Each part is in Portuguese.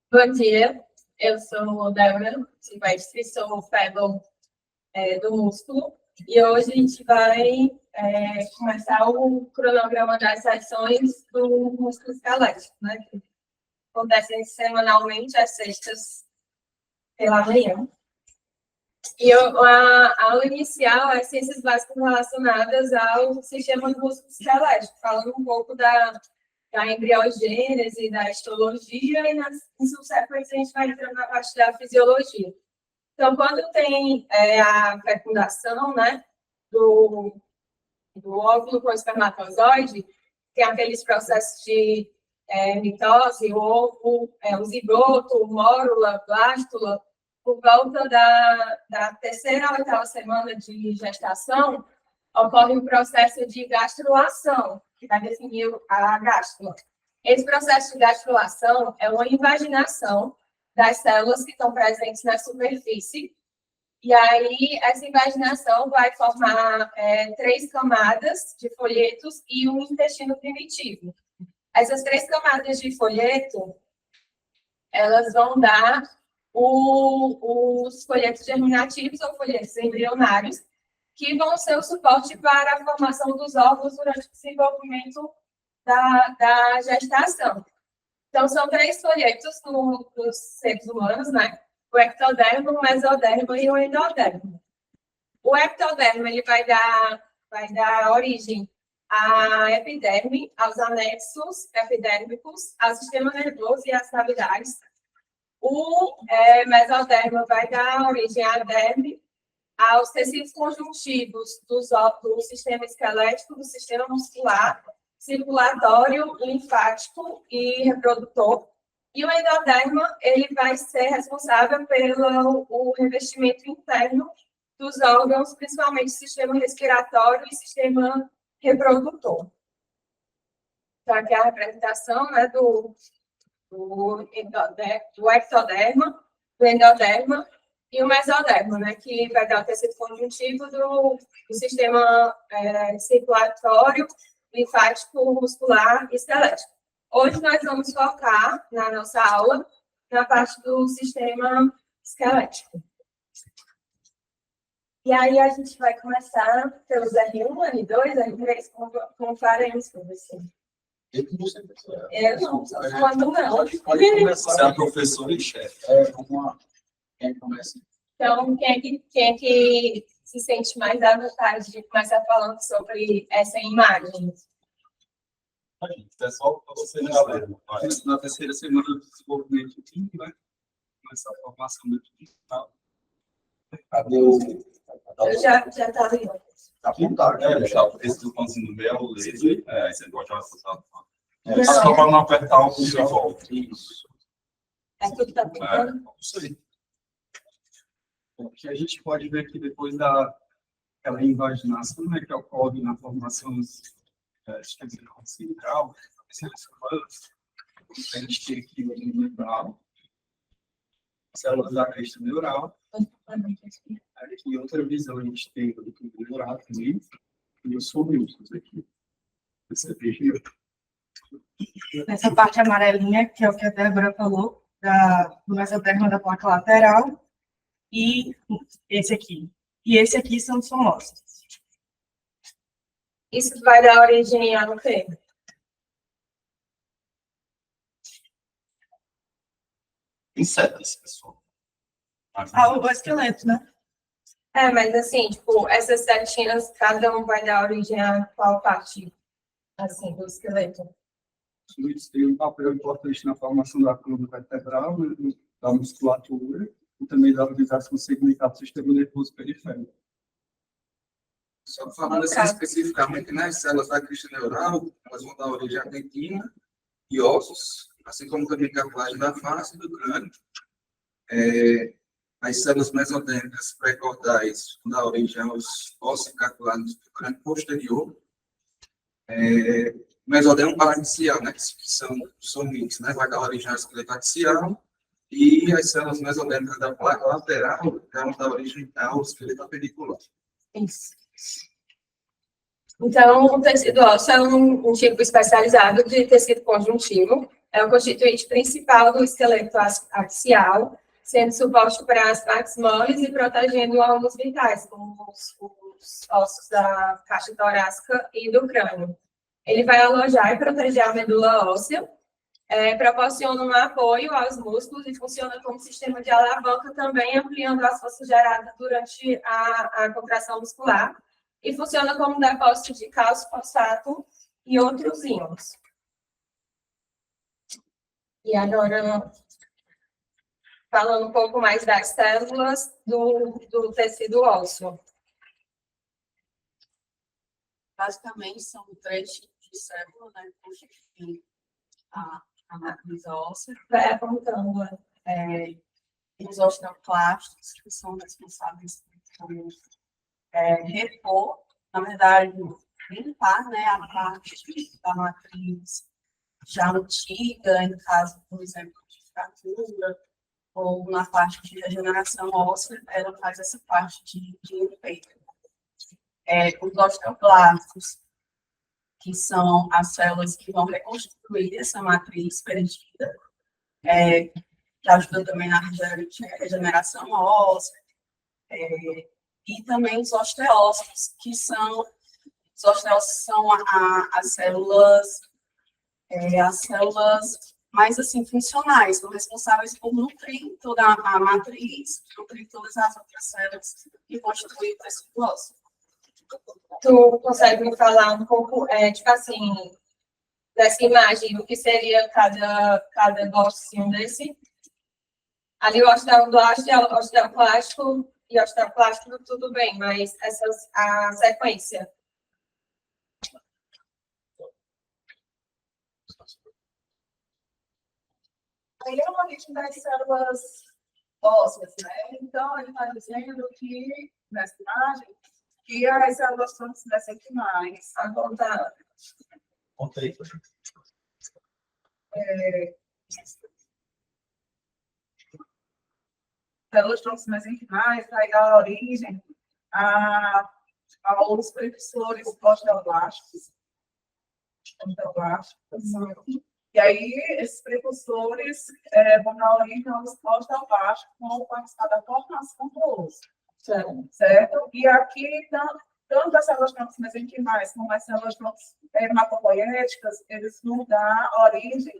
Bom dia, eu sou Débora Silvestre, sou fellow do Músculo, e hoje a gente vai começar o cronograma das sessões do Músculo Esquelético, né, que acontecem semanalmente às sextas pela manhã. E a aula inicial é ciências básicas relacionadas ao sistema do músculo esquelético, falando um pouco da embriogênese, da histologia, e em subsequência a gente vai entrando na parte da fisiologia. Então, quando tem a fecundação, né, do óvulo com o espermatozoide, tem aqueles processos de mitose, o ovo, o zigoto, mórula, blástula. Por volta da terceira ou oitava semana de gestação, ocorre o processo de gastrulação, que vai definir a gástrula. Esse processo de gastrulação é uma invaginação das células que estão presentes na superfície, e aí essa invaginação vai formar 3 camadas de folhetos e um intestino primitivo. Essas 3 camadas de folheto, elas vão dar os folhetos germinativos ou folhetos embrionários, que vão ser o suporte para a formação dos óvulos durante o desenvolvimento da gestação. Então, são 3 folhetos dos seres humanos, né? O ectoderma, o mesoderma e o endoderma. O ectoderma ele vai dar origem à epiderme, aos anexos epidérmicos, ao sistema nervoso e às cavidades. O mesoderma vai dar origem à derme, aos tecidos conjuntivos do sistema esquelético, do sistema muscular, circulatório, linfático e reprodutor. E o endoderma, ele vai ser responsável pelo revestimento interno dos órgãos, principalmente sistema respiratório e sistema reprodutor. Então, aqui é a representação, né, do ectoderma, do endoderma e o mesoderma, né, que vai dar o tecido conjuntivo do sistema circulatório, linfático, muscular e esquelético. Hoje nós vamos focar na nossa aula na parte do sistema esquelético. E aí a gente vai começar pelos R1, R2, R3, como faremos com você. Eu não, quando não. Você é professor e chefe. Quem começa? Então, quem é que se sente mais à vontade de começar falando sobre essa imagem? É só para você já ler. Na terceira semana do desenvolvimento químico, né? Começar a formação do digital. Cadê o... Eu já estava aí. Tá apontado. Esse do pãozinho do mel, aí você pode passar. Só para não apertar o de volta. Isso. É tudo que está apontando? Isso aí. O que a gente pode ver aqui depois daquela invaginação, né, que ocorre na formação central, a gente tem aqui o neural, células da crista neural. Aqui outra visão a gente tem do tubo neural também, e os folículos aqui. Nessa parte amarelinha, que é o que a Débora falou, do mesoderma da placa lateral, e esse aqui. E esse aqui são os somócitos. Isso vai dar origem ao quê? Insetos, pessoal. O esqueleto, né? Mas assim, tipo, essas setinhas, cada um vai dar origem a qual parte, assim, do esqueleto? Isso tem um papel importante na formação da coluna vertebral, né, da musculatura, e também da organização segmentar do sistema nervoso periférico. Só falando assim especificamente, né, as células da crista neural, elas vão dar origem à dentina e ossos, assim como também cartilagem da face e do crânio. As células mesodérmicas pré-cordais vão dar origem aos ossos cartilagens do crânio posterior. O mesodermo paraxial, né, que são somites, né, vai dar origem ao esqueleto axial, e as células mesodérmicas da placa lateral vão dar origem ao esqueleto appendicular. Isso. Então, o tecido ósseo é um tipo especializado de tecido conjuntivo, é o constituinte principal do esqueleto axial, sendo suposto para as partes moles e protegendo órgãos vitais, como os ossos da caixa torácica e do crânio. Ele vai alojar e proteger a medula óssea, proporciona um apoio aos músculos e funciona como sistema de alavanca também, ampliando as forças geradas durante a contração muscular, e funciona como depósito de cálcio, fosfato e outros íons. E agora, falando um pouco mais das células do tecido ósseo. Basicamente, são 3 tipos de células, né? Constituem a matriz óssea. Vai apontando. Os osteoclastos, que são responsáveis por repor, na verdade, limpar, né, a parte da matriz já antiga, em caso, por exemplo, de fratura, ou na parte de regeneração óssea, ela faz essa parte de limpeza. Os osteoblastos, que são as células que vão reconstruir essa matriz perdida, que ajudam também na regeneração óssea, e também os osteócitos, que são, os osteócitos são as células mais assim, funcionais, são responsáveis por nutrir toda a matriz, nutrir todas as outras células que constituem o tecido ósseo. Tu consegue me falar um pouco, tipo assim, dessa imagem, o que seria cada boxinho desse? Ali o osteoblasto, osteoclástico e osteoclástico, tudo bem, mas a sequência. Aí é uma origem das células ósseas, né? Então, ele está dizendo que, nessa imagem, que as células são mesenquimais. Apontar. Conta aí. Células tronco mesenquimais vai dar origem aos precursores osteoblásticos. E aí, esses precursores vão dar origem aos osteoblásticos que vão participar da formação do osso. Certo? E aqui, tanto as células troncos mesenquimais como as células troncos hematopoéticas, eles vão dar origem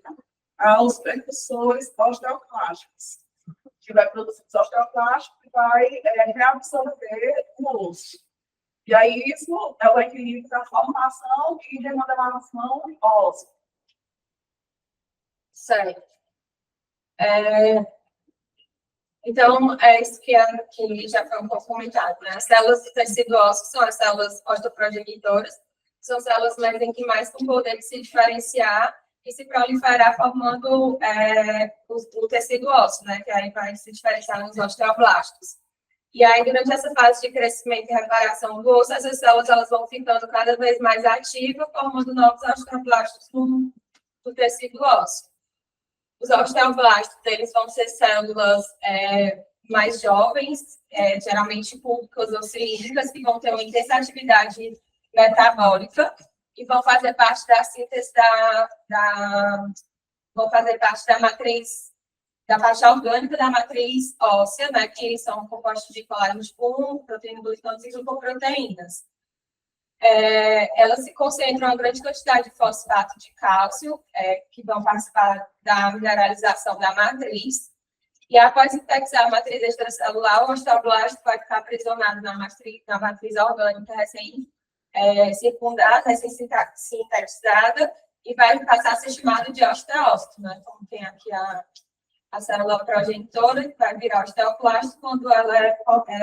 aos precursores osteoclásticos, que vai produzir os osteoclásticos e vai reabsorver o osso. E aí, isso é o equilíbrio da formação e remodelação óssea. Certo. Então, é isso que já foi um pouco comentado, né? As células do tecido ósseo são as células osteoprogenitoras, são células mesenquimais com poder de se diferenciar e se proliferar formando o tecido ósseo, né? Que aí vai se diferenciar nos osteoblastos. E aí, durante essa fase de crescimento e reparação do osso, essas células elas vão ficando cada vez mais ativas, formando novos osteoblastos no tecido ósseo. Os osteoblastos, eles vão ser células mais jovens, geralmente públicas ou cilíndricas, que vão ter uma intensa atividade metabólica e vão fazer parte da síntese vão fazer parte da matriz, da parte orgânica da matriz óssea, né, que são compostos de colágeno tipo 1, proteína glicose e glucoproteínas. Elas se concentram em uma grande quantidade de fosfato de cálcio, que vão participar da mineralização da matriz. E após sintetizar a matriz extracelular, o osteoblasto vai ficar aprisionado na matriz orgânica recém-circundada, recém-sintetizada, e vai passar a ser chamado de osteócito, né? Então, tem aqui a célula progenitora, que vai virar osteoclasto, quando ela é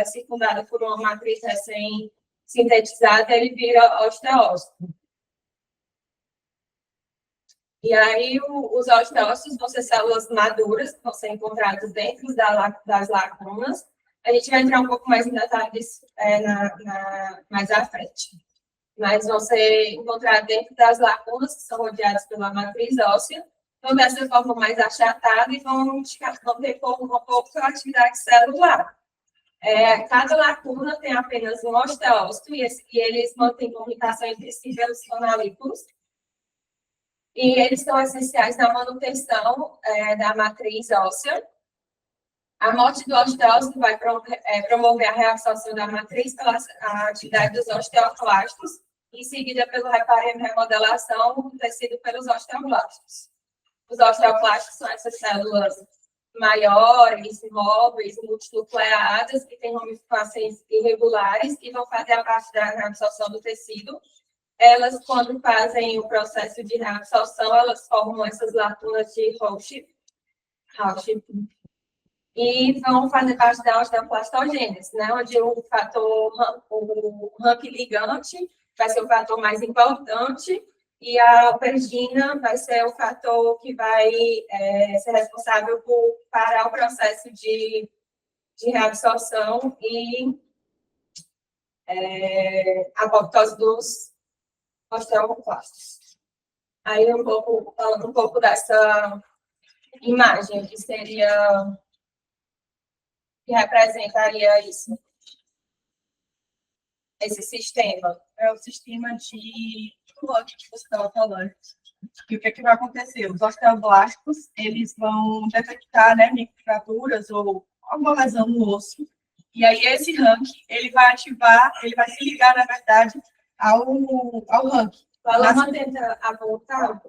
circundada por uma matriz recém-sintetizada, ele vira osteócito. E aí, os osteócitos vão ser células maduras, que vão ser encontradas dentro das lacunas. A gente vai entrar um pouco mais em detalhes mais à frente. Mas vão ser encontradas dentro das lacunas, que são rodeadas pela matriz óssea, vão dessa forma mais achatada e vão ter uma pouca atividade celular. Cada lacuna tem apenas um osteócito e eles mantêm comunicação entre si pelos canalículos. e eles são essenciais na manutenção da matriz óssea. A morte do osteócito vai promover a reabsorção da matriz pela atividade dos osteoclastos, em seguida pelo reparo e remodelação do tecido pelos osteoblastos. Os osteoclastos são essas células maiores, móveis, multinucleadas, que têm ramificações irregulares e vão fazer a parte da reabsorção do tecido. Elas, quando fazem o processo de reabsorção, elas formam essas lacunas de Roche e vão fazer parte da osteoplastogênese, né? Onde o rank ligante vai ser o fator mais importante e a alpergina vai ser o fator que vai ser responsável por parar o processo de reabsorção e a apoptose dos osteoclastos. Aí, falando um pouco dessa imagem, que seria, que representaria isso, esse sistema. É o sistema de bloco que você estava falando. E o que vai acontecer? Os osteoblastos, eles vão detectar, né, microfraturas ou alguma lesão no osso. E aí esse rank, ele vai ativar, ele vai se ligar, na verdade, ao rank. Paloma tenta voltar.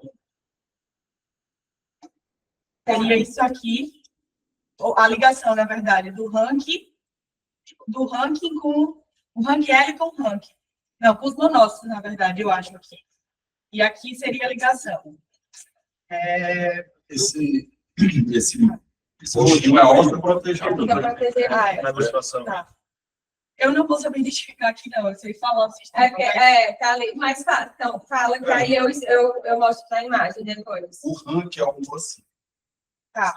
Seria isso aqui, a ligação, na verdade, do rank com o rank L com o rank. Não, com os monócitos, na verdade, eu acho aqui. E aqui seria a ligação. Esse último é osteoprotegedor. Fica proteger mais. Na ilustração. Tá. Eu não vou saber identificar aqui, não. Eu sei falar o sistema. Tá ali, mas fala. Então, fala que aí eu mostro na imagem depois. O rank é um assim. Tá.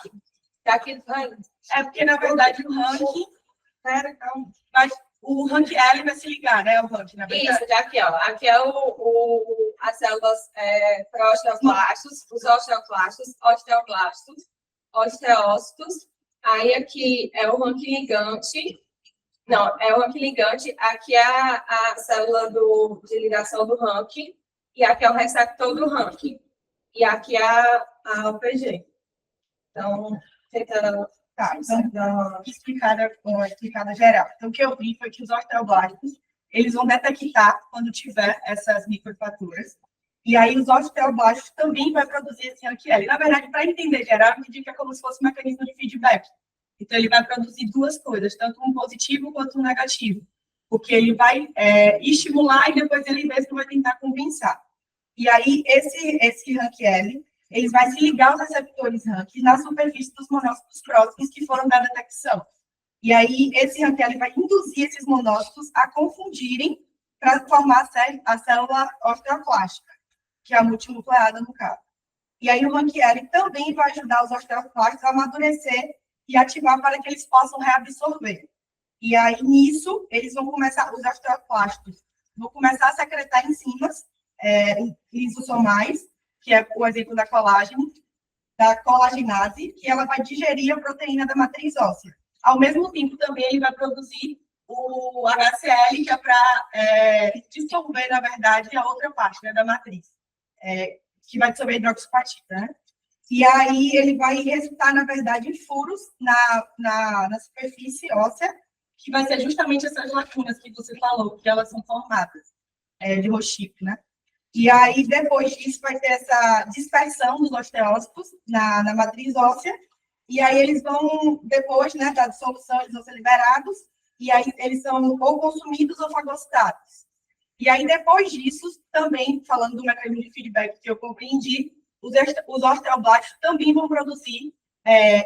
Tá aqui, É porque, na verdade, o rank... Pera, calma. Mas o rank L vai se ligar, né? O rank, na verdade. isso, aqui, ó. Aqui é as células pró-osteoclastos, os osteoclastos, osteócitos. Aí aqui é o rank ligante. Não, é o rank ligante. Aqui é a célula de ligação do rank. E aqui é o receptor do rank. E aqui é a OPG. Então, tentando... Tá, então, uma explicada geral. Então, o que eu vi foi que os osteoblastos, eles vão detectar quando tiver essas microfraturas. E aí, os osteoblastos também vai produzir esse rank L. Na verdade, para entender geral, eu entendi que é como se fosse um mecanismo de feedback. Então, ele vai produzir duas coisas, tanto um positivo quanto um negativo. Porque ele vai estimular e depois ele mesmo vai tentar compensar. E aí, esse rank L, eles vão se ligar aos receptores rank na superfície dos monócitos próximos que foram da detecção. E aí, esse rank L vai induzir esses monócitos a confundirem para formar a célula osteoclástica, que é a multinucleada no caso. E aí, o rank L também vai ajudar os osteoclastos a amadurecer e ativar para que eles possam reabsorver. E aí, nisso, eles vão começar, os osteoclastos vão começar a secretar enzimas lisosomais, que é o exemplo da colagenase, que ela vai digerir a proteína da matriz óssea. Ao mesmo tempo, também, ele vai produzir o HCl, que é para dissolver, na verdade, a outra parte, né, da matriz, que vai dissolver hidroxapatita, né? E aí, ele vai resultar, na verdade, em furos na superfície óssea, que vai ser justamente essas lacunas que você falou, que elas são formadas de Roche, né? E aí, depois disso, vai ter essa dispersão dos osteócitos na matriz óssea, e aí eles vão, depois, né, da dissolução, eles vão ser liberados, e aí eles são ou consumidos ou fagocitados. E aí, depois disso, também, falando do mecanismo de feedback que eu compreendi, os osteoblastos também vão produzir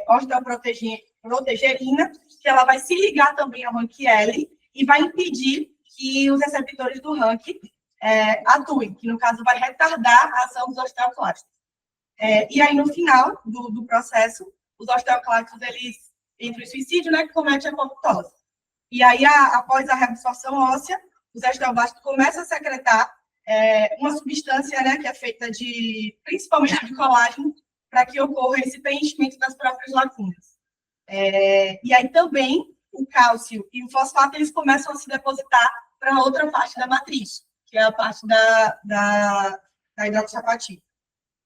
osteoprotegerina, que ela vai se ligar também ao rank L e vai impedir que os receptores do rank atuem, que no caso vai retardar a ação dos osteoclastos. E aí, no final do processo, os osteoclastos, eles entram em suicídio, né, que comete a apoptose. E aí, após a reabsorção óssea, os osteoblastos começam a secretar uma substância, né, que é feita principalmente de colágeno, para que ocorra esse preenchimento das próprias lacunas. E aí também o cálcio e o fosfato, eles começam a se depositar para outra parte da matriz, que é a parte da hidroxapatita.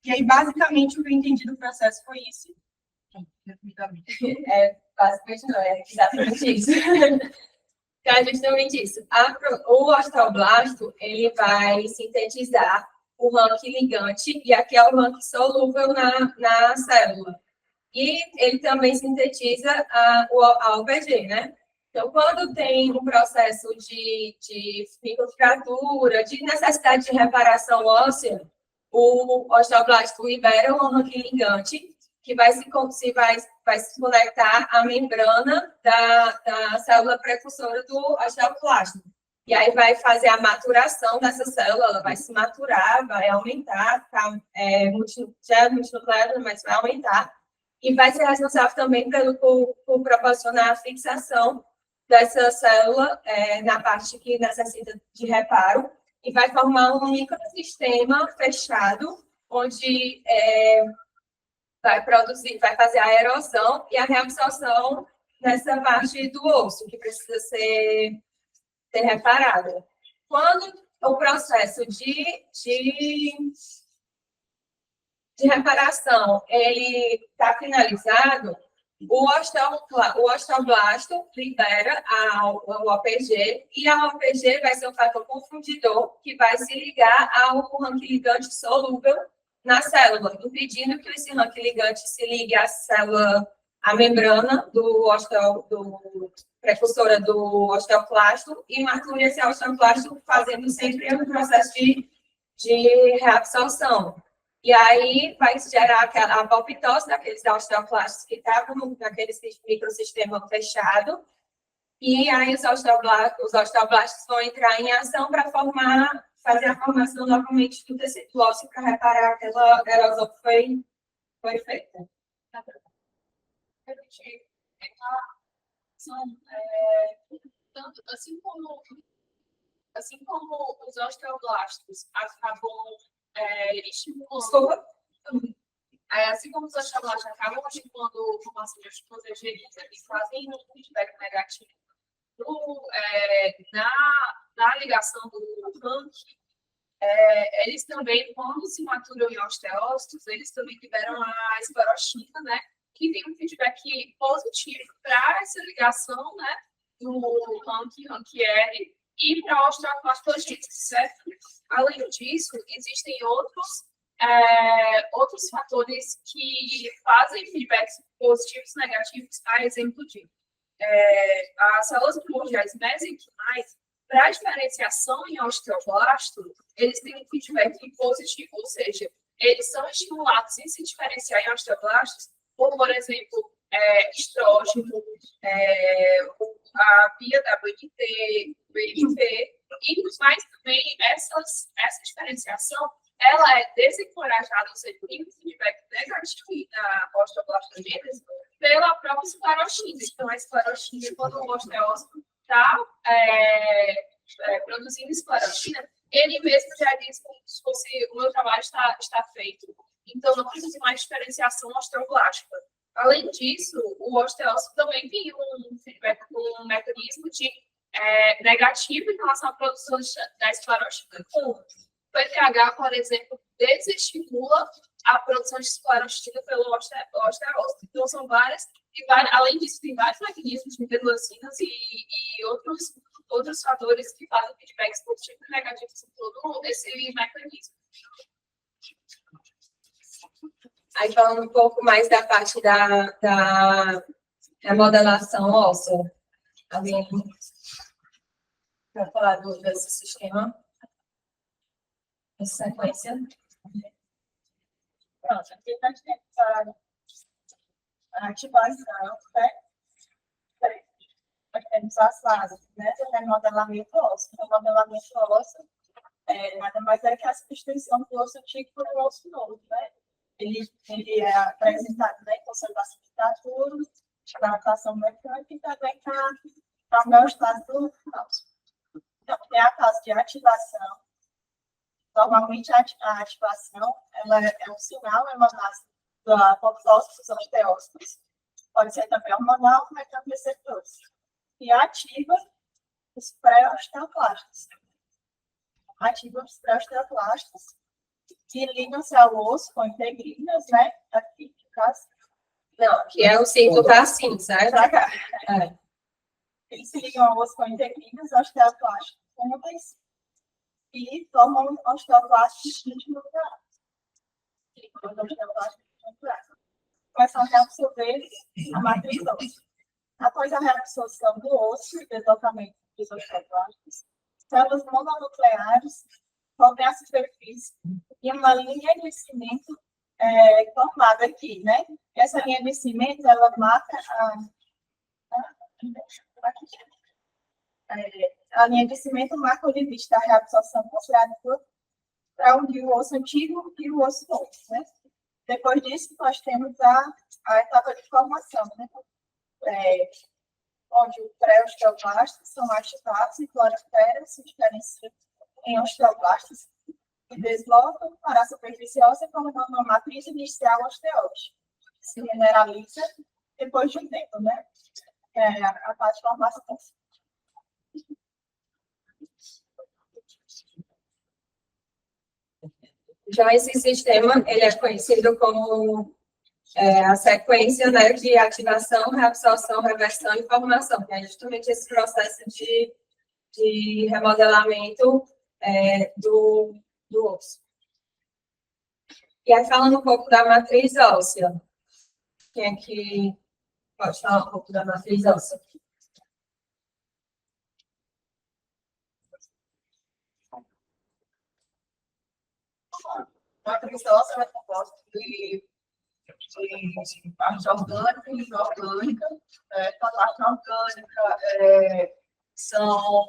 E aí, basicamente, o que eu entendi do processo foi isso. Basicamente não, é exatamente isso. É justamente isso. O osteoblasto, ele vai sintetizar o rank ligante, e aqui é o rank solúvel na célula. E ele também sintetiza a OPG, né? Então, quando tem um processo de microfratura, de necessidade de reparação óssea, o osteoblasto libera o rank ligante, que vai se conectar à membrana da célula precursora do osteoclasto. E aí vai fazer a maturação dessa célula, ela vai se maturar, vai aumentar, já é multinucleada, mas vai aumentar. E vai ser responsável também por proporcionar a fixação dessa célula na parte que necessita de reparo, e vai formar um microsistema fechado, onde vai fazer a erosão e a reabsorção nessa parte do osso, que precisa ser reparada. Quando o processo de reparação ele está finalizado, o osteoblasto libera o OPG, e a OPG vai ser um fator confundidor que vai se ligar ao rank ligante solúvel na célula, impedindo que esse rank ligante se ligue à membrana do precursora do osteoclasto e mature esse osteoclasto, fazendo sempre um processo de reabsorção. E aí vai gerar a apoptose daqueles osteoclastos que estavam naquele microsistema fechado, e aí os osteoblastos vão entrar em ação para fazer a formação novamente do tecido ósseo para reparar aquela erosão que foi feita. Assim como os osteoblastos acabam estimulando, assim como os osteoblastos acabam estimulando formação de osteogenia e fazem um feedback negativo na ligação do rank, eles também, quando se maturam em osteócitos, eles também liberam a esclerotina, né? Que tem um feedback positivo para essa ligação, né? Do rank R e para a osteoclastogênese, certo? Além disso, existem outros fatores que fazem feedbacks positivos e negativos, a exemplo de as células primordiais mesenquimais, para a diferenciação em osteoblasto, eles têm um feedback positivo, ou seja, eles são estimulados em se diferenciar em osteoblastos por exemplo, estrógeno, a via WNT, VNP, mas também essa diferenciação ela é desencorajada, ou seja, tem um feedback negativo na osteoblastogênese pela própria esclerotina. Então, a esclerotina, quando o osteócito está produzindo esclerotina, ele mesmo já diz como se fosse o meu trabalho está feito. Então, não precisa mais diferenciação osteoblástica. Além disso, o osteócito também tem um feedback com um mecanismo de negativo em relação à produção da esclerotina. O PTH, por exemplo, desestimula a produção de esclerotina pelo osteócito. Então, são várias, além disso, tem vários mecanismos de interleucinas e outros fatores que fazem feedbacks positivos e negativos em todo esse mecanismo. Aí, falando um pouco mais da parte da remodelação óssea, alguém vai falar desse sistema? Essa sequência? Pronto, aqui nós temos a ativação, né? Nós temos as fases, né? Do remodelamento ósseo. O remodelamento ósseo nada mais é que a substituição do osso antigo por um osso novo, né? Ele é apresentado na conservação de fratura, na atuação mecânica e também na homeostase do osso. Então, tem a fase de ativação. Normalmente, a ativação ela é um sinal emanado da apoptose dos osteócitos. Pode ser também hormonal, mas também receptores. E ativa os pré-osteoclastos. Ativa os pré-osteoclastos. que ligam-se ao osso com integrinas, né? Aqui, no caso. Não, que é o cinto tá assim, certo? Pra cá. É. Eles se ligam ao osso com integrinas, osteoclastos úteis, e formam osteoclastos multinucleares. Começam a reabsorver a matriz óssea. Após a reabsorção do osso e deslocamento dos osteoclastos, células mononucleares cobrem a superfície e uma linha de cimento formada aqui, né? Essa linha de cimento, ela marca a linha de cimento marca o limite da reabsorção considerada para unir o osso antigo e o osso novo, né? Depois disso, nós temos a etapa de formação, né? Onde os pré-osteoblastos são ativados e clorofera se diferenciam em osteoblastos e deslocam para a superfície óssea formando uma matriz inicial osteóide. Se mineraliza depois de um tempo, né? A parte de formação. Já esse sistema, ele é conhecido como a sequência, né, de ativação, reabsorção, reversão e formação, que é justamente esse processo de remodelamento do osso. E aí, falando um pouco da matriz óssea, quem é que pode falar um pouco da matriz óssea? A matriz óssea é composta de parte orgânica e inorgânica. A parte orgânica são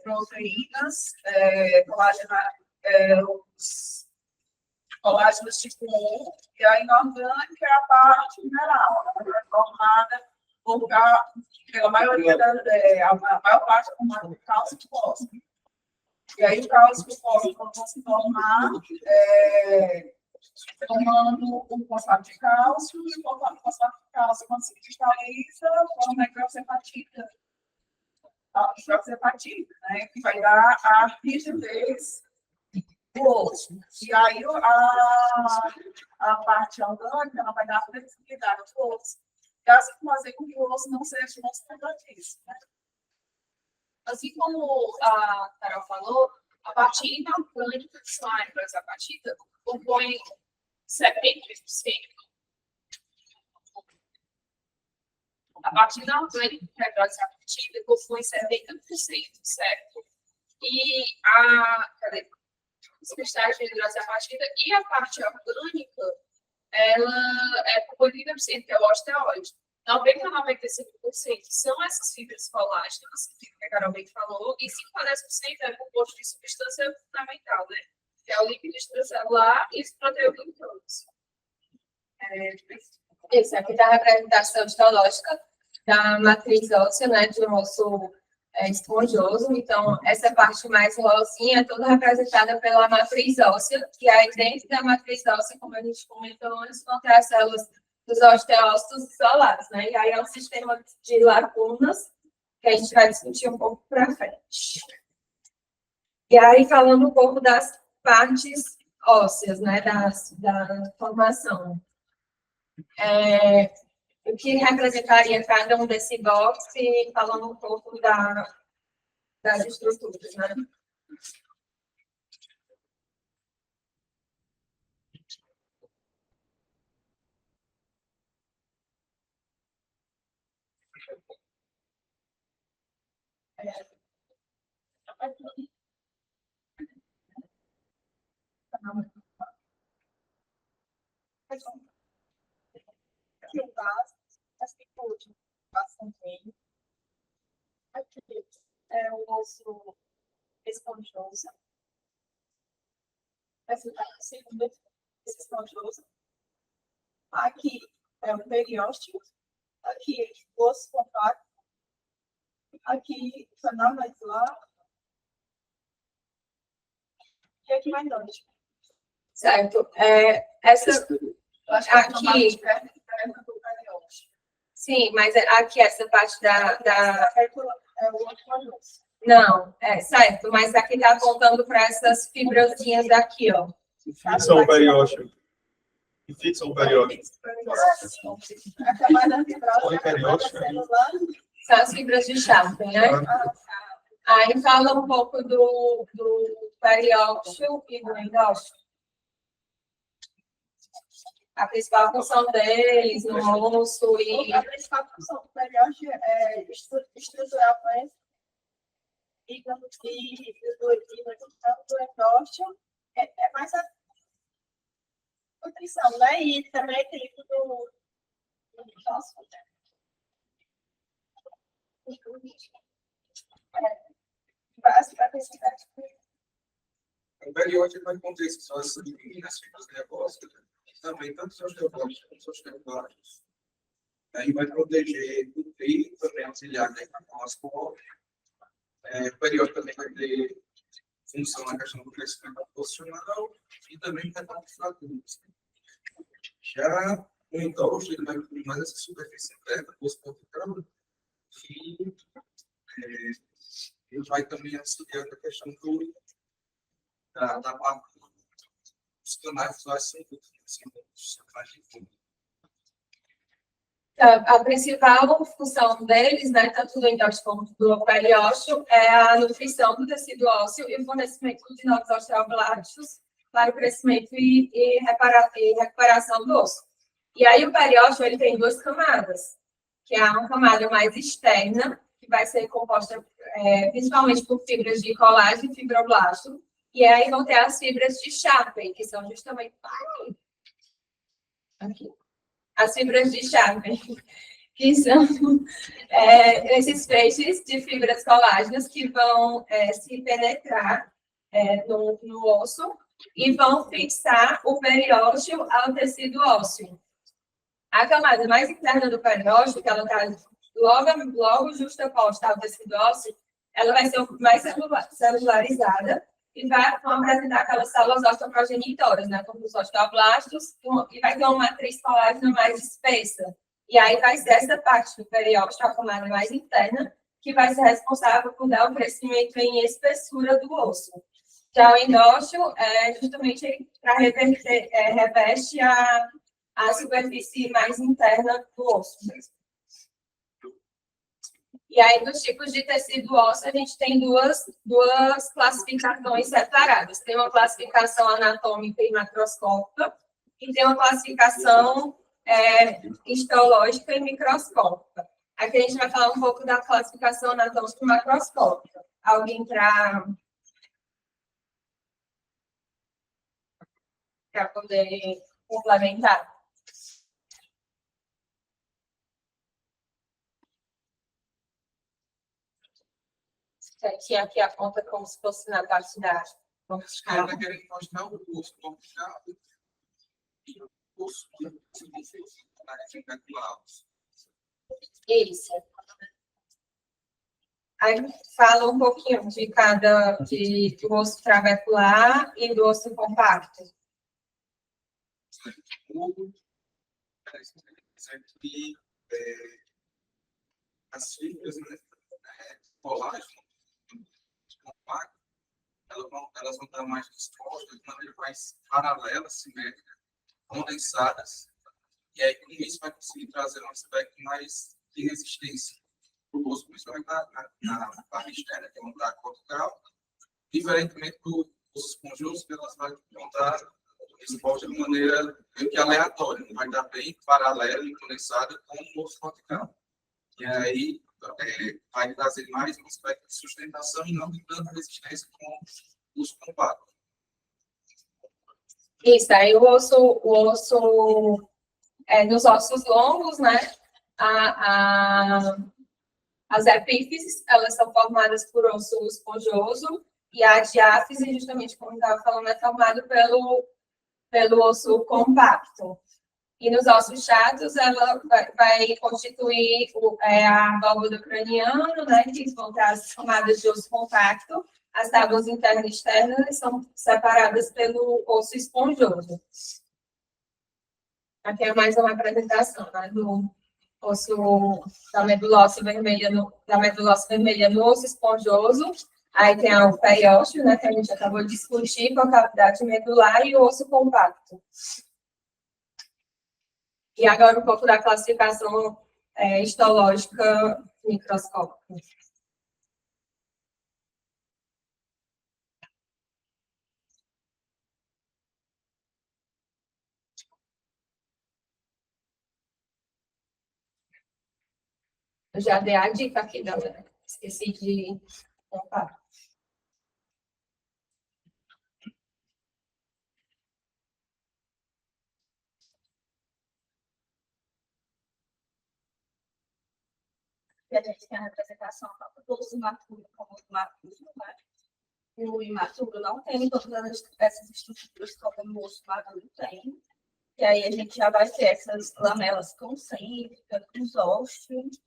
proteínas, colágenos tipo 1, e a inorgânica é a parte mineral, é formada pela maioria a maior parte é formada por cálcio e fósforo. E aí o cálcio e o fósforo vão se formar formando um fosfato de cálcio, e o fosfato de cálcio, quando se cristaliza, forma a hidroxapatita. A hidroxapatita, né, que vai dar a rigidez do osso. E aí a parte orgânica ela vai dar a flexibilidade do osso. E assim fazer com que o osso não seja osteopatíssimo, né? Assim como a Carol falou, a parte inorgânica que são a hidroxapatita compõe 73%. A parte inorgânica que é a hidroxapatita compõe 70%, certo? E os cristais de hidroxapatita e a parte orgânica, ela é por 30%, que é o osteoide. 90% a 95% são essas fibras colágenas, que a Carol bem falou, e 5% a 10% é composto de substância fundamental, né? Que é o líquido extracelular e os proteoglicanos. Isso aqui está a representação histológica da matriz óssea, né, de um osso esponjoso. Então, essa parte mais rosinha é toda representada pela matriz óssea, e aí dentro da matriz óssea, como a gente comentou antes, vão ter as células dos osteócitos isolados, né? E aí é um sistema de lacunas que a gente vai discutir um pouco para frente. E aí, falando um pouco das partes ósseas, né, da formação. O que representaria cada um desse box e falando um pouco das estruturas, né? Aqui é o osso esponjoso. Essa é a segunda esponjosa. Aqui é o periósteo. Aqui o osso compacto. Aqui o canal basilar. E aqui mais longe. Certo. Essa aqui. Sim, mas aqui essa parte É o outro osso. Não, certo, mas aqui está apontando para essas fibrazinhas daqui, ó. Fixam o periósteo. E fixam o periósteo. A camada fibrosa Oi, da periósteo. célula. São as fibras de Champin, né? Aí fala um pouco do periósteo e do endósteo. A principal função deles no osso e... A principal função do periósteo é estruturar o pés e do endósteo é mais a nutrição, né? E também equilíbrio do nosso. O periódico vai conter só essas as fibras nervosas, também tanto os osteoblastos quanto os osteoblastos. Aí vai proteger o frio, também auxiliar com as cores. O periódico também vai ter função na questão do crescimento posicional e também vai estar fraturas. Já o endósteo, ele vai cobrir mais essa superfície interna, pós-cortical, e ele vai também auxiliar na questão da parte dos canais visuais A principal função deles, né, tanto do endósteo como do periósteo, é a nutrição do tecido ósseo e o fornecimento de novos osteoblastos para o crescimento e recuperação do osso. E aí o periósteo ele tem duas camadas, que é uma camada mais externa, que vai ser composta principalmente por fibras de colágeno e fibroblasto, e aí vão ter as fibras de Champin, que são justamente aqui. As fibras de Champin, que são esses feixes de fibras colágenas que vão se penetrar no osso e vão fixar o periósteo ao tecido ósseo. A camada mais interna do periósteo, que ela está logo justaposta ao tecido ósseo, ela vai ser mais celularizada e vão apresentar aquelas células osteoprogenitoras, né, como os osteoblastos, e vai ter uma matriz colágena mais espessa. E aí vai ser essa parte do periósteo, a camada mais interna, que vai ser responsável por dar o crescimento em espessura do osso. Já o endósteo é justamente para reveste a superfície mais interna do osso mesmo. E aí, dos tipos de tecido ósseo, a gente tem duas classificações separadas. Tem uma classificação anatômica e macroscópica, e tem uma classificação histológica e microscópica. Aqui a gente vai falar um pouco da classificação anatômica e macroscópica. Alguém para poder complementar? Tinha aqui a conta como se fosse na parte da Ela vai querer mostrar o curso cortical e o curso Isso. Aí fala um pouquinho de cada, do osso trabecular e do osso compacto. As fibras, né, colágeno, compacto, elas vão estar mais dispostas de maneira mais paralela, simétrica, condensadas, e aí com isso vai conseguir trazer um aspecto mais de resistência para o osso, principalmente na parte externa, que é onde está a cortical, diferentemente do osso esponjoso, que elas vão estar expostas de maneira meio que aleatória, não vai estar bem paralela e condensada com o osso cortical. E aí vai trazer mais um aspecto de sustentação e não de tanta resistência como o osso compacto. Isso, aí o osso nos ossos longos, né? As epífises, elas são formadas por osso esponjoso e a diáfise, justamente como eu estava falando, é formada pelo osso compacto. E nos ossos chatos, ela vai constituir a válvula craniana, né, que vão ter as camadas de osso compacto. As tábuas internas e externas são separadas pelo osso esponjoso. Aqui é mais uma apresentação, né, do osso da medula óssea vermelha no osso esponjoso Aí tem o periósteo, né, que a gente acabou de discutir, com a cavidade medular e o osso compacto. E agora um pouco da classificação histológica microscópica. Eu já dei a dica aqui, galera. Esqueci de contar. E a gente tem a representação tanto do osso imaturo como do maturo, né? O imaturo não tem todas essas estruturas como o osso maduro tem. E aí a gente já vai ter essas lamelas concêntricas, os ósteos.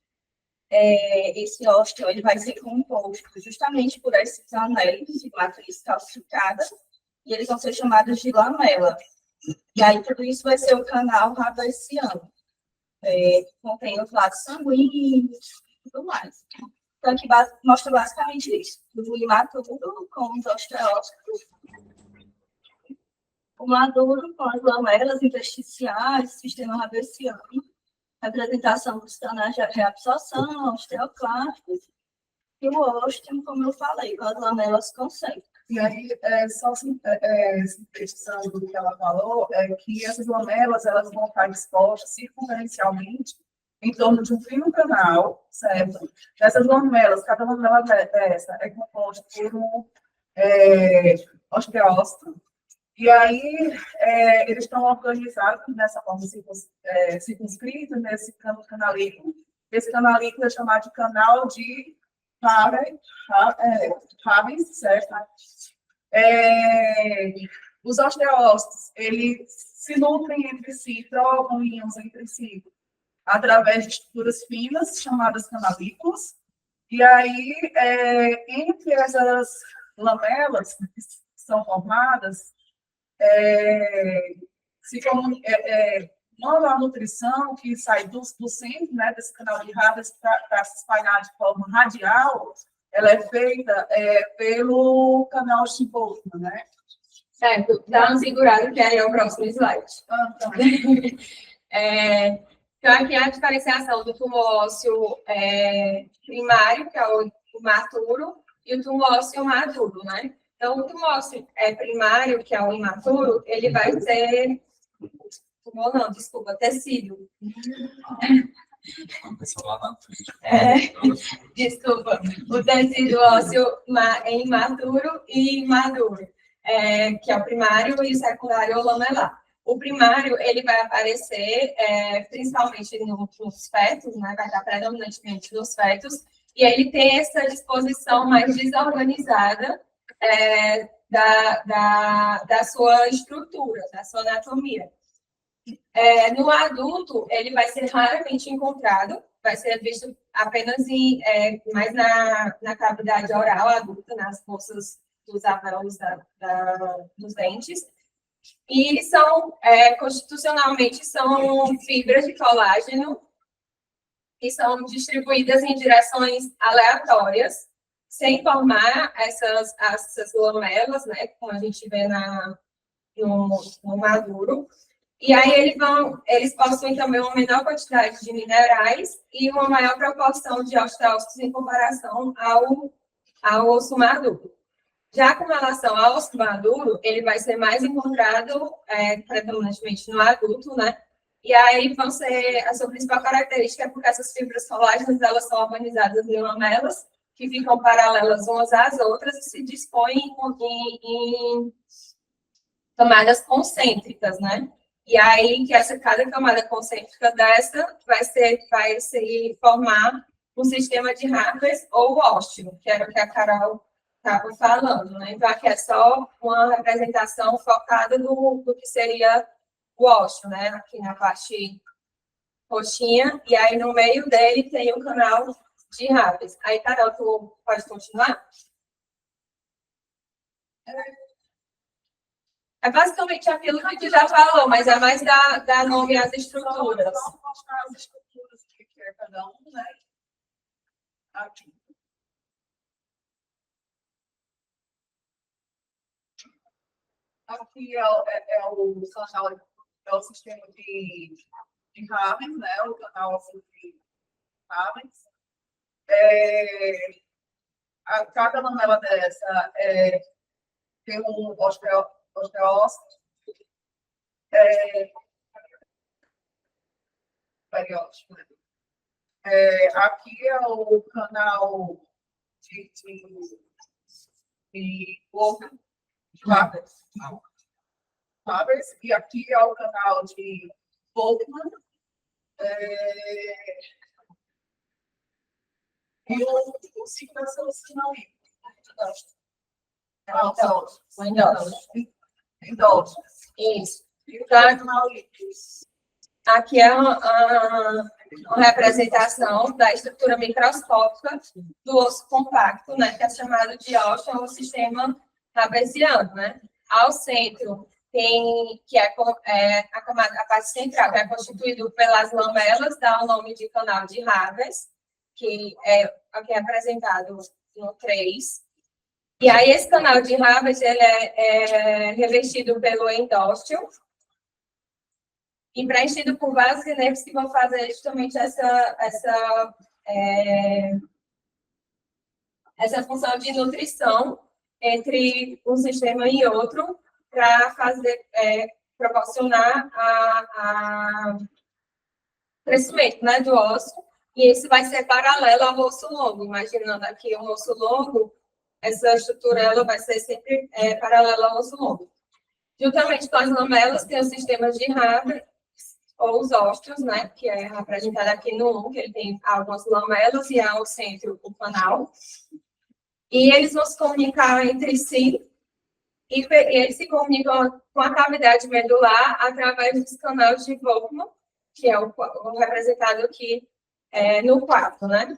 Esse ósteo ele vai ser composto justamente por esses anéis de matriz calcificada, e eles vão ser chamados de lamela. E aí tudo isso vai ser o canal rabaciano. Contém os vasos sanguíneos e tudo mais. Então, aqui mostra basicamente isso. O imaturo com os osteócitos, o maduro com as lamelas intersticiais, sistema rabaciano, representação dos canais de reabsorção, osteoclastos, e o ósteo, como eu falei, com as lamelas concêntricas. E aí, só sintetizando do que ela falou, é que essas lamelas elas vão estar dispostas circunferencialmente em torno de um fino canal, certo? Essas lamelas, cada lamela dessa é composta por um osteócito. E aí, eles estão organizados dessa forma circunscrita nesse canalículo. Esse canalículo é chamado de canal de Raven, certo? Os osteócitos, eles se nutrem entre si, trocam íons entre si, através de estruturas finas, chamadas canalículos. E aí, entre essas lamelas que são formadas, manda a nutrição que sai do centro, né, desse canal de Raves para se espalhar de forma radial, ela é feita pelo canal Chiboltman, né? Certo, dá uma segurada que aí é o próximo slide. Então, aqui é a diferenciação do tumor ósseo primário, que é o imaturo, e o tumor ósseo maduro, né? Então, o tumor ósseo primário, que é o imaturo, ele vai ser... Tumor não, desculpa, tecido. Desculpa, o tecido ósseo imaturo e maduro, que é o primário e o secundário ou lamelar. O primário, ele vai aparecer principalmente nos fetos, né? Vai estar predominantemente nos fetos, e ele tem essa disposição mais desorganizada da sua estrutura, da sua anatomia. No adulto, ele vai ser raramente encontrado, vai ser visto apenas mais na cavidade oral adulta, nas fossas dos alvéolos dos dentes. E constitucionalmente, são fibras de colágeno que são distribuídas em direções aleatórias, sem formar essas lamelas, né, como a gente vê no maduro. E aí eles possuem também uma menor quantidade de minerais e uma maior proporção de osteócitos em comparação ao osso maduro. Já com relação ao osso maduro, ele vai ser mais encontrado predominantemente no adulto, né? E aí a sua principal característica é porque essas fibras colágenas, elas são organizadas em lamelas, que ficam paralelas umas às outras e se dispõem em camadas concêntricas, né? E aí, cada camada concêntrica dessa vai se formar um sistema de Harvey ou ósteo, que era o que a Carol estava falando, né? Então, aqui é só uma representação focada do que seria o ósteo, né? Aqui na parte roxinha, e aí no meio dele tem o canal de Harvey. Aí, Carol, tu pode continuar? É basicamente aquilo que tu já falou, mas é mais dar nome às estruturas. Vamos mostrar as estruturas que é cada um, né? Aqui. Aqui é o canal, é o sistema de Raven, né? O canal assim, de Raven. Cada lamela dessa tem um osteócito periódico. Né? Aqui é o canal de Fabers, e aqui é o canal de Volkmann. E o circulação sinal endógenas. Isso. E o Tá. canal Aqui é uma representação da estrutura microscópica do osso compacto, né, que é chamado de ósseo, ou sistema ravesiano, né? Ao centro tem a parte central, que é constituído pelas lamelas, dá o nome de canal de Havers, que é aqui apresentado no 3. E aí esse canal de Havers ele é revestido pelo endósteo e preenchido por vasos e nervos que vão fazer justamente essa função de nutrição entre um sistema e outro para proporcionar a crescimento, né, do osso, e isso vai ser paralelo ao osso longo. Imaginando aqui um osso longo, essa estrutura ela vai ser sempre paralela ao osso longo. Juntamente com as lamelas, tem os sistemas de Haber, ou os ósteos, né, que é representado aqui no 1, que ele tem algumas lamelas e ao centro o canal. E eles vão se comunicar entre si, e eles se comunicam com a cavidade medular através dos canais de Volkmann, que é o representado aqui no 4, né?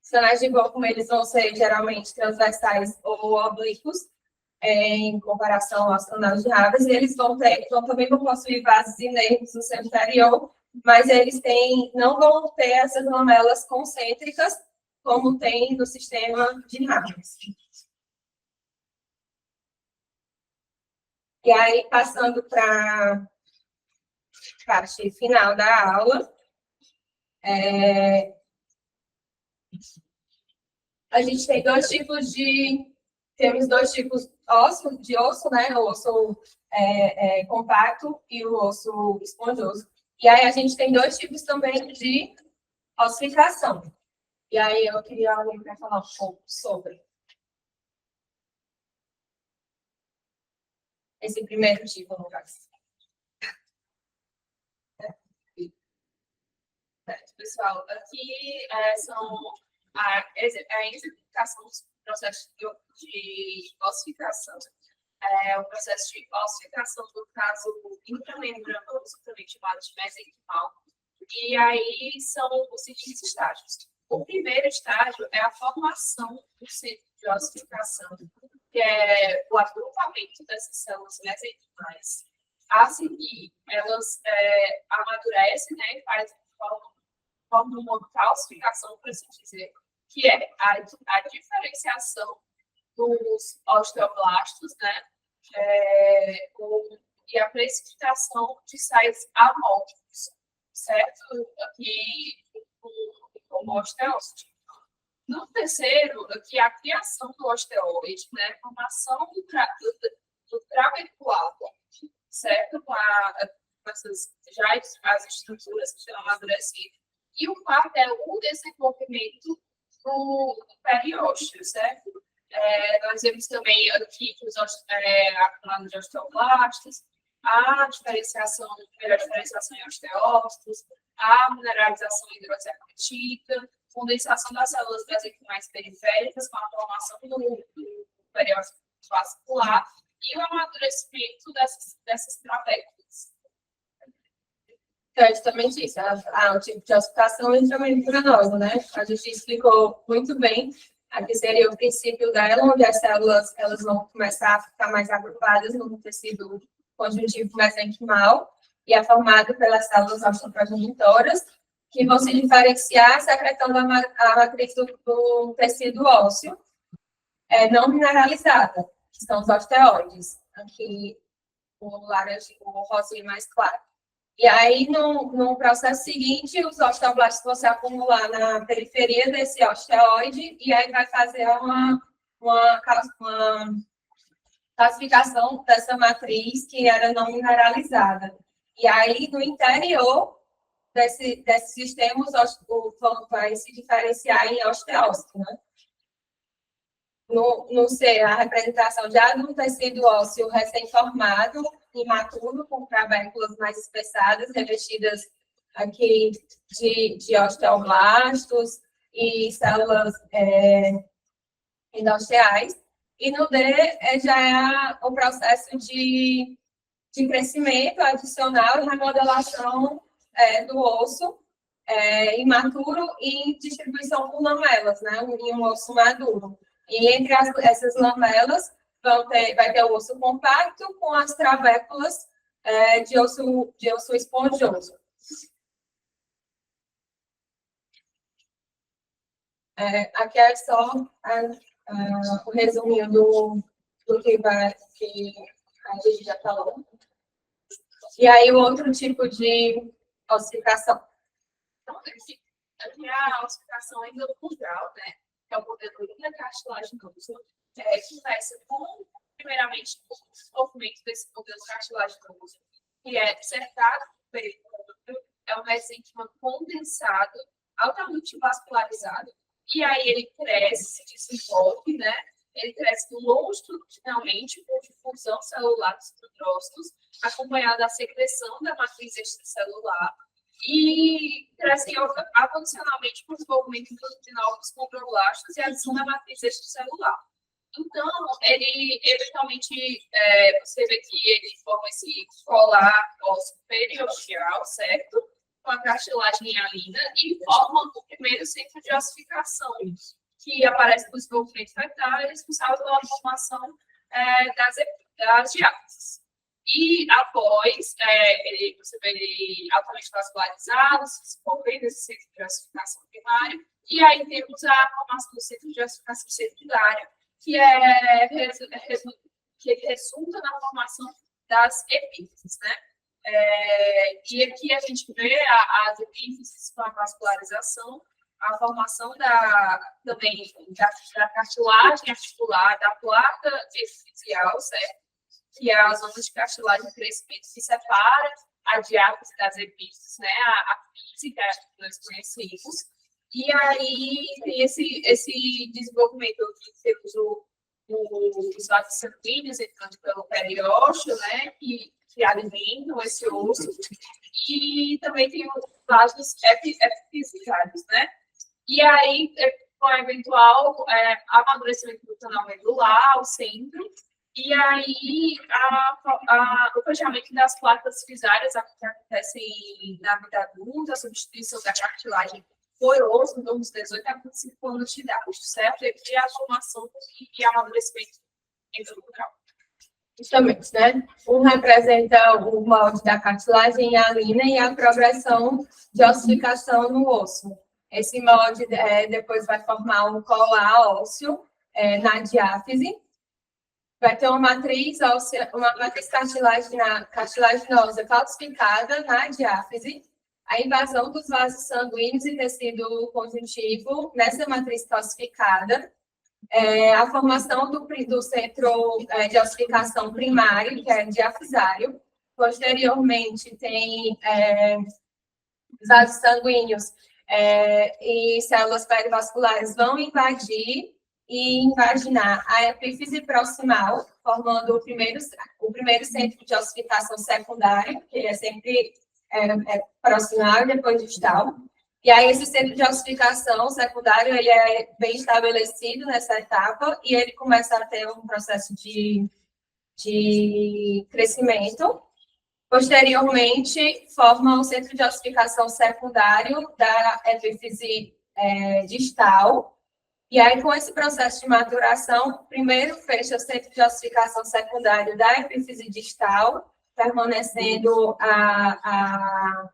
Os canais de Volkmann, eles vão ser geralmente transversais ou oblíquos, em comparação aos canais de Havers, e eles também vão possuir vasos e nervos no seu interior, mas eles não vão ter essas lamelas concêntricas, como tem no sistema de Havers. E aí, passando para a parte final da aula, a gente tem temos dois tipos de osso, né? O osso compacto e o osso esponjoso. E aí a gente tem dois tipos também de ossificação. E aí eu queria alguém para falar um pouco sobre esse primeiro tipo, no caso. Pessoal, aqui são a explicação dos processos de ossificação. O processo de ossificação, no caso, intramembranoso, também chamado de mesenquimal. E aí são os seguintes estágios. O primeiro estágio é a formação do centro de ossificação, que é o agrupamento dessas células mesenquimais. A seguir, elas amadurecem, né, e formam uma calcificação, por assim dizer, que é a diferenciação dos osteoblastos, né, e a precipitação de sais amórficos, certo? Aqui, como osteócito. No terceiro, aqui a criação do osteoide, né, a formação do trabeculado, certo? Com as estruturas que estão amadurecidas. E o quarto é o desenvolvimento do periósteo, certo? Nós vemos também aqui que a plano de osteoblastos, a diferenciação em osteócitos, a mineralização hidroxapatita, condensação das células mesenquimais periféricas com a formação do periósteo vascular e o amadurecimento dessas trabéculas. Então, é justamente isso, o tipo de ossificação intramembranosa, né? A gente explicou muito bem. Aqui seria o princípio dela, onde as células elas vão começar a ficar mais agrupadas no tecido conjuntivo mesenquimal e é formado pelas células osteoprogenitoras, que vão se diferenciar secretando a matriz do tecido ósseo não mineralizada, que são os osteoides. aqui o laranja, o rosinha mais claro. E aí, no processo seguinte, os osteoblastos vão se acumular na periferia desse osteoide e aí vai fazer uma classificação dessa matriz que era não mineralizada. E aí, no interior desse sistema, vai se diferenciar em osteócito, né? No C, a representação já de um tecido ósseo recém-formado, imaturo, com trabéculas mais espessadas, revestidas aqui de osteoblastos e células endosteais. E no D, já é o processo de crescimento adicional e remodelação do osso imaturo e distribuição por lamelas, né, em um osso maduro. E entre essas lamelas vai ter o osso compacto com as trabéculas de osso esponjoso. Aqui é só o resuminho do que a gente já falou. E aí, o outro tipo de ossificação. Então, aqui a ossificação endopondral, né? Que é o modelo da cartilaginoso, começa primeiramente, com o desenvolvimento desse modelo cartilaginoso, que é dissertado no período, é um mesênquima condensado, altamente vascularizado, e aí ele cresce, se desenvolve, né? Ele cresce longitudinalmente por difusão celular dos condrócitos, acompanhado da secreção da matriz extracelular, e crescem avancionalmente por desenvolvimento intestinal dos condroblastos e adição da matriz extracelular. Então, ele eventualmente, você vê que ele forma esse colar ósseo periosteal, certo? Com a cartilagem hialina e forma o primeiro centro de ossificação, que aparece no desenvolvimento fetal e responsável pela formação das diáfises. E após, você vê ele altamente vascularizado, se desenvolvendo esse centro de ossificação primário, e aí temos a formação do centro de ossificação secundária, que resulta na formação das epífises, né? E aqui a gente vê as epífises com a vascularização, a formação também da cartilagem articular, da placa epifisial, certo? Que é a zona de cartilagem de crescimento que separa a diáfise das epífises, né? A física que nós conhecemos. E aí tem esse desenvolvimento que temos os vasos sanguíneos entrando pelo periósteo, né? Que alimentam esse osso. E também tem os vasos epifisiários, né? E aí, com o eventual amadurecimento do canal medular, ao centro, e aí o fechamento das placas fisárias que acontecem na vida adulta, a substituição da cartilagem por osso, então, dos 18 a 25 anos de idade, certo? E a formação e amadurecimento endocrinal. Justamente, né? Um representa o molde da cartilagem hialina e a progressão de ossificação no osso. Esse molde depois vai formar um colar ósseo na diáfise. Vai ter uma matriz óssea, uma matriz cartilaginosa calcificada na diáfise. A invasão dos vasos sanguíneos e tecido conjuntivo nessa matriz calcificada. A formação do centro de ossificação primário, que é diafisário. Posteriormente, tem vasos sanguíneos e células perivasculares vão invadir e invaginar a epífise proximal, formando o primeiro centro de ossificação secundária, que é sempre proximal e depois distal. E aí, esse centro de ossificação secundário, ele é bem estabelecido nessa etapa e ele começa a ter um processo de crescimento. Posteriormente, forma o centro de ossificação secundário da epífise distal. E aí, com esse processo de maturação, primeiro fecha o centro de ossificação secundário da epífise distal, permanecendo a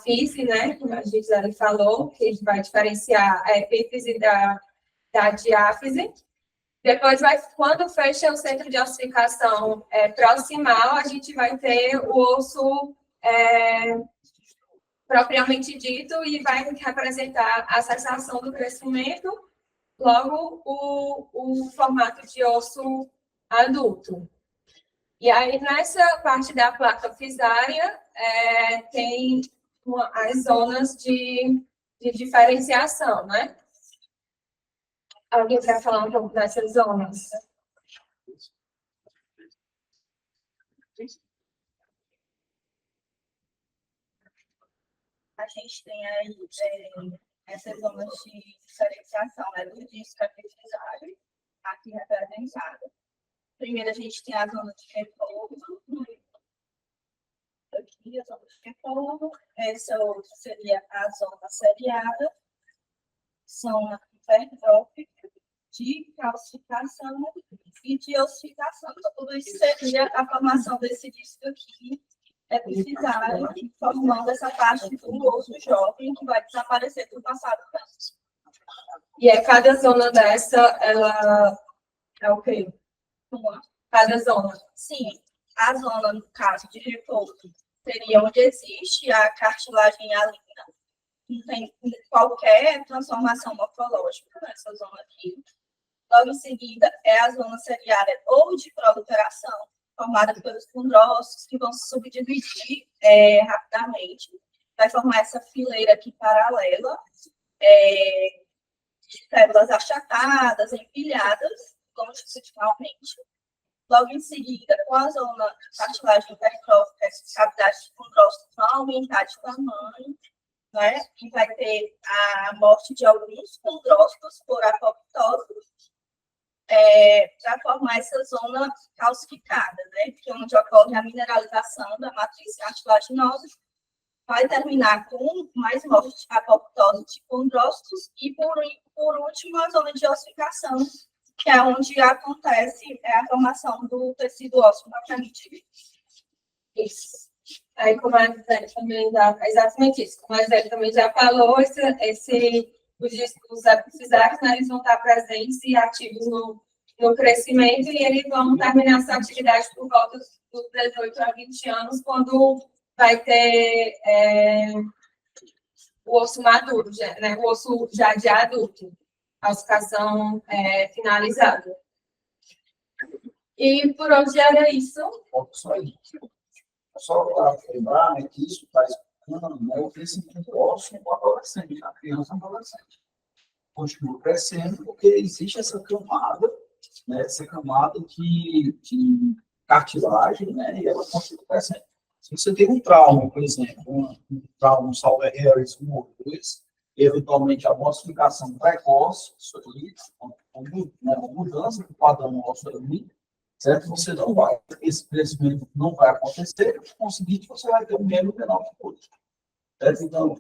físice, né, como a Gisele falou, que vai diferenciar a epífise da diáfise. Depois, quando fecha o centro de ossificação proximal, a gente vai ter o osso propriamente dito e vai representar a cessação do crescimento, logo o formato de osso adulto. E aí, nessa parte da placa fisária, tem as zonas de diferenciação, né? Alguém quer falar um pouco dessas zonas? A gente tem aí essas zonas de diferenciação, né, do disco fisário, aqui representada. Primeiro, a gente tem a zona de repouso. Aqui, a zona de repouso. Essa outra seria a zona seriada. Zona hipertrófica, de calcificação e de ossificação. Então, tudo isso seria a formação desse disco aqui, epifisário, formando essa parte do osso jovem que vai desaparecer do passado. E cada zona dessa, ela é o quê? Cada zona. Sim, a zona, no caso de repouso, seria onde existe a cartilagem alina. Não tem qualquer transformação morfológica nessa zona aqui. Logo em seguida, é a zona seriada ou de proliferação, formada pelos condrócitos, que vão se subdividir rapidamente. Vai formar essa fileira aqui paralela, de células achatadas, empilhadas, longitudinalmente. Logo em seguida, com a zona de cartilagem hipertrófica, essas cavidades de condrócitos vão aumentar de tamanho, né? E vai ter a morte de alguns condrócitos por apoptose, para formar essa zona calcificada, né? Que é onde ocorre a mineralização da matriz cartilaginosa. Vai terminar com mais morte de apoptose de condrócitos e, por último, a zona de ossificação, que é onde acontece a formação do tecido ósseo propriamente dito. Isso. Aí, como a Zé também exatamente isso, como a Zé também já falou, os epifisários, né, eles vão estar presentes e ativos no crescimento e eles vão terminar essa atividade por volta dos 18 a 20 anos, quando vai ter o osso maduro, né, o osso já de adulto, a ossificação finalizada. E por hoje era isso. Só para lembrar, né, que isso está explicando, né, o crescimento ósseo do adolescente, da criança adolescente. Continua crescendo porque existe essa camada, né, de cartilagem, né, e ela continua crescendo. Se você tem um trauma, por exemplo, um trauma, um Sauber Harris 1 ou 2, eventualmente a ossificação precoce, isso aí, uma mudança do padrão ósseo ali, certo? Você não vai, esse crescimento não vai acontecer, com o seguinte, você vai ter um membro menor que o outro. Certo? Então,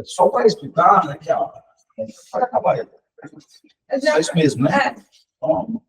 só para explicar, né, que pode acabar aí. É isso mesmo, né? É. Então,